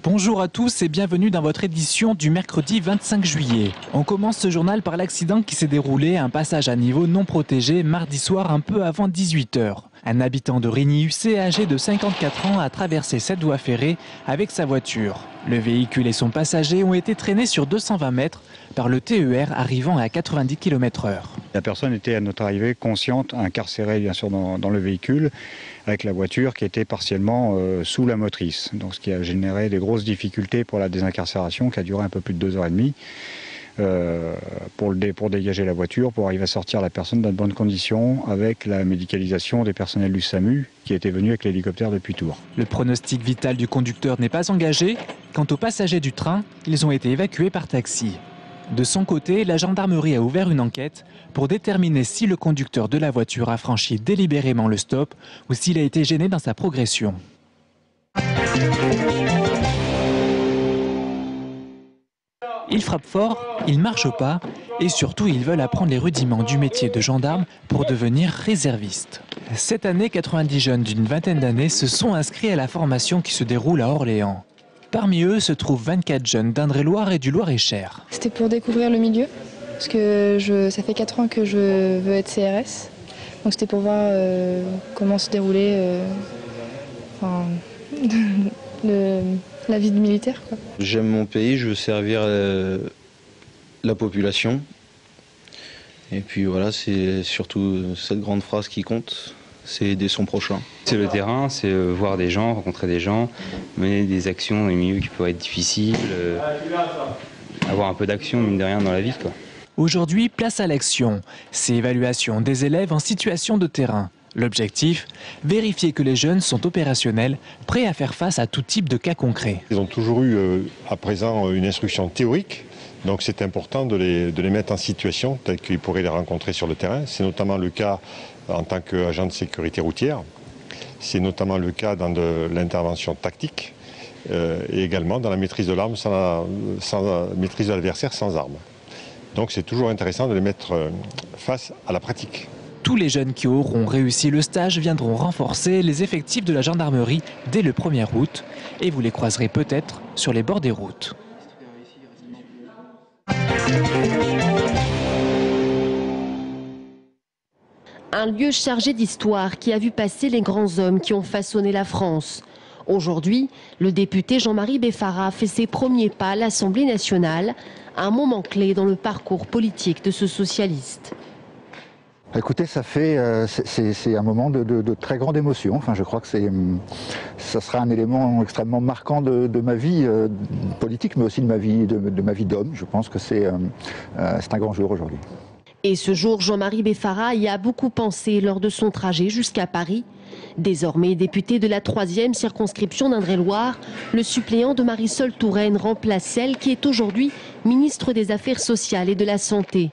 Bonjour à tous et bienvenue dans votre édition du mercredi 25 juillet. On commence ce journal par l'accident qui s'est déroulé à un passage à niveau non protégé mardi soir un peu avant 18 h. Un habitant de Rigny-UC âgé de 54 ans a traversé cette voie ferrée avec sa voiture. Le véhicule et son passager ont été traînés sur 220 mètres par le TER arrivant à 90 km/h. La personne était à notre arrivée consciente, incarcérée bien sûr dans le véhicule, avec la voiture qui était partiellement sous la motrice. Donc, ce qui a généré des grosses difficultés pour la désincarcération qui a duré un peu plus de 2 h 30 pour dégager la voiture, pour arriver à sortir la personne dans de bonnes conditions avec la médicalisation des personnels du SAMU qui étaient venus avec l'hélicoptère depuis Tours. Le pronostic vital du conducteur n'est pas engagé. Quant aux passagers du train, ils ont été évacués par taxi. De son côté, la gendarmerie a ouvert une enquête pour déterminer si le conducteur de la voiture a franchi délibérément le stop ou s'il a été gêné dans sa progression. Ils frappent fort, ils marchent au pas et surtout ils veulent apprendre les rudiments du métier de gendarme pour devenir réserviste. Cette année, 90 jeunes d'une vingtaine d'années se sont inscrits à la formation qui se déroule à Orléans. Parmi eux se trouvent 24 jeunes d'Indre-et-Loire et du Loir-et-Cher. C'était pour découvrir le milieu, parce que ça fait 4 ans que je veux être CRS. Donc c'était pour voir comment se déroulait la vie de militaire, quoi. J'aime mon pays, je veux servir la population. Et puis voilà, c'est surtout cette grande phrase qui compte, c'est aider son prochain. C'est le terrain, c'est voir des gens, rencontrer des gens, mener des actions dans les milieux qui peuvent être difficiles, avoir un peu d'action, mine de rien, dans la vie, quoi. Aujourd'hui, place à l'action. C'est évaluation des élèves en situation de terrain. L'objectif, vérifier que les jeunes sont opérationnels, prêts à faire face à tout type de cas concrets. Ils ont toujours eu à présent une instruction théorique, donc c'est important de les mettre en situation telle qu'ils pourraient les rencontrer sur le terrain. C'est notamment le cas en tant qu'agent de sécurité routière, c'est notamment le cas dans de l'intervention tactique et également dans la maîtrise de l'arme sans maîtrise de l'adversaire sans arme. Donc c'est toujours intéressant de les mettre face à la pratique. Tous les jeunes qui auront réussi le stage viendront renforcer les effectifs de la gendarmerie dès le 1er août et vous les croiserez peut-être sur les bords des routes. Un lieu chargé d'histoire qui a vu passer les grands hommes qui ont façonné la France. Aujourd'hui, le député Jean-Marie Beffara fait ses premiers pas à l'Assemblée nationale, un moment clé dans le parcours politique de ce socialiste. Écoutez, c'est un moment de très grande émotion. Enfin, je crois que ça sera un élément extrêmement marquant de ma vie politique, mais aussi de ma vie d'homme. Je pense que c'est un grand jour aujourd'hui. Et ce jour, Jean-Marie Beffara y a beaucoup pensé lors de son trajet jusqu'à Paris. Désormais député de la 3e circonscription d'Indre-et-Loire, le suppléant de Marisol Touraine remplace celle qui est aujourd'hui ministre des Affaires sociales et de la Santé.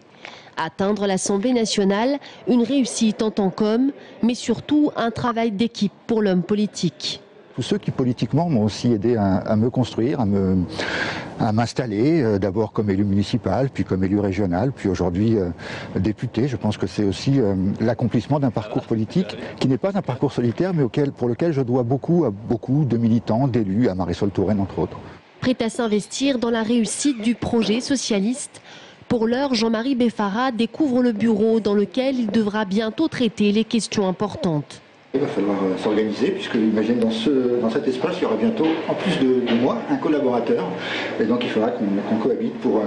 Atteindre l'Assemblée nationale, une réussite en tant qu'homme, mais surtout un travail d'équipe pour l'homme politique. Tous ceux qui politiquement m'ont aussi aidé à me construire, à m'installer, d'abord comme élu municipal, puis comme élu régional, puis aujourd'hui député. Je pense que c'est aussi l'accomplissement d'un parcours politique qui n'est pas un parcours solitaire, mais pour lequel je dois beaucoup à beaucoup de militants, d'élus, à Marisol Touraine entre autres. Prêt à s'investir dans la réussite du projet socialiste, pour l'heure, Jean-Marie Beffara découvre le bureau dans lequel il devra bientôt traiter les questions importantes. Il va falloir s'organiser puisque, imaginez, dans cet espace, il y aura bientôt, en plus de moi, un collaborateur. Et donc il faudra qu'on cohabite pour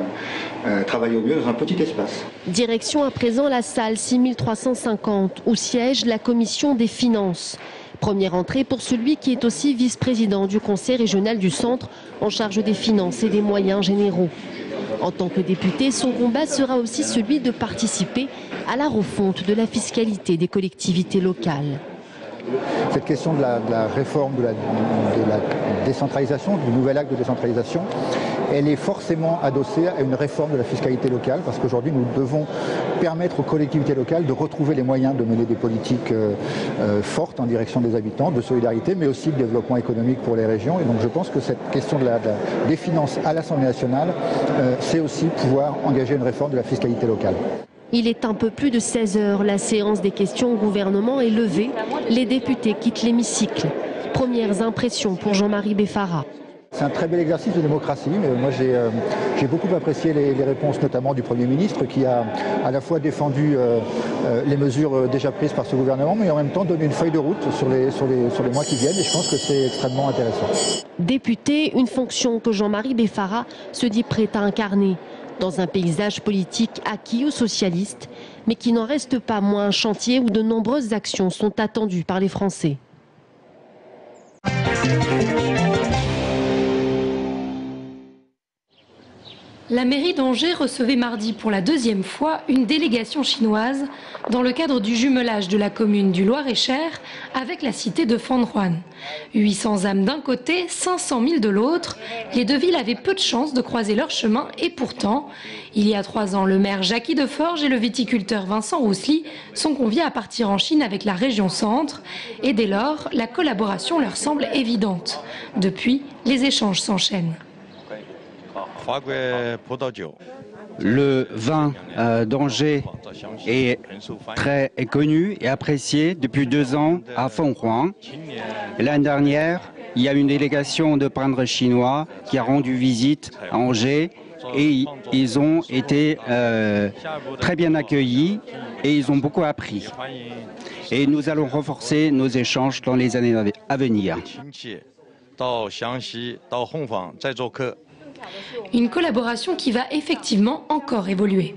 travailler au mieux dans un petit espace. Direction à présent la salle 6350 où siège la commission des finances. Première entrée pour celui qui est aussi vice-président du conseil régional du centre en charge des finances et des moyens généraux. En tant que député, son combat sera aussi celui de participer à la refonte de la fiscalité des collectivités locales. cette question de la réforme, de la décentralisation, du nouvel acte de décentralisation, elle est forcément adossée à une réforme de la fiscalité locale, parce qu'aujourd'hui nous devons permettre aux collectivités locales de retrouver les moyens de mener des politiques fortes en direction des habitants, de solidarité, mais aussi de développement économique pour les régions. Et donc je pense que cette question des finances à l'Assemblée nationale, c'est aussi pouvoir engager une réforme de la fiscalité locale. Il est un peu plus de 16 heures. La séance des questions au gouvernement est levée. Les députés quittent l'hémicycle. Premières impressions pour Jean-Marie Beffara. C'est un très bel exercice de démocratie. Mais moi, j'ai beaucoup apprécié les réponses, notamment du Premier ministre, qui a à la fois défendu les mesures déjà prises par ce gouvernement, mais en même temps donné une feuille de route sur les mois qui viennent. Et je pense que c'est extrêmement intéressant. Député, une fonction que Jean-Marie Beffara se dit prêt à incarner dans un paysage politique acquis aux socialistes, mais qui n'en reste pas moins un chantier où de nombreuses actions sont attendues par les Français. La mairie d'Angers recevait mardi pour la deuxième fois une délégation chinoise dans le cadre du jumelage de la commune du Loir-et-Cher avec la cité de Fenrouan. 800 âmes d'un côté, 500 000 de l'autre. Les deux villes avaient peu de chances de croiser leur chemin et pourtant, il y a 3 ans, le maire Jackie Deforge et le viticulteur Vincent Roussely sont conviés à partir en Chine avec la région Centre et dès lors, la collaboration leur semble évidente. Depuis, les échanges s'enchaînent. Le vin d'Angers est très connu et apprécié depuis 2 ans à Fenrouan. L'année dernière, il y a une délégation de peintres chinois qui a rendu visite à Angers et ils ont été très bien accueillis et ils ont beaucoup appris. Et nous allons renforcer nos échanges dans les années à venir. Une collaboration qui va effectivement encore évoluer.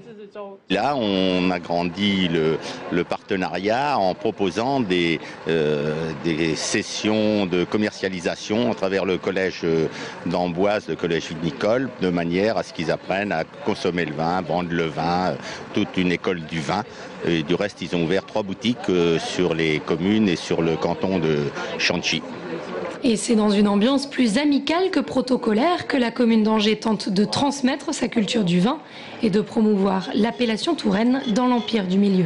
Là, on agrandit le partenariat en proposant des sessions de commercialisation à travers le collège d'Amboise, le collège vinicole, de manière à ce qu'ils apprennent à consommer le vin, vendre le vin, toute une école du vin. Et du reste, ils ont ouvert 3 boutiques sur les communes et sur le canton de Chantilly. Et c'est dans une ambiance plus amicale que protocolaire que la commune d'Angers tente de transmettre sa culture du vin et de promouvoir l'appellation Touraine dans l'Empire du Milieu.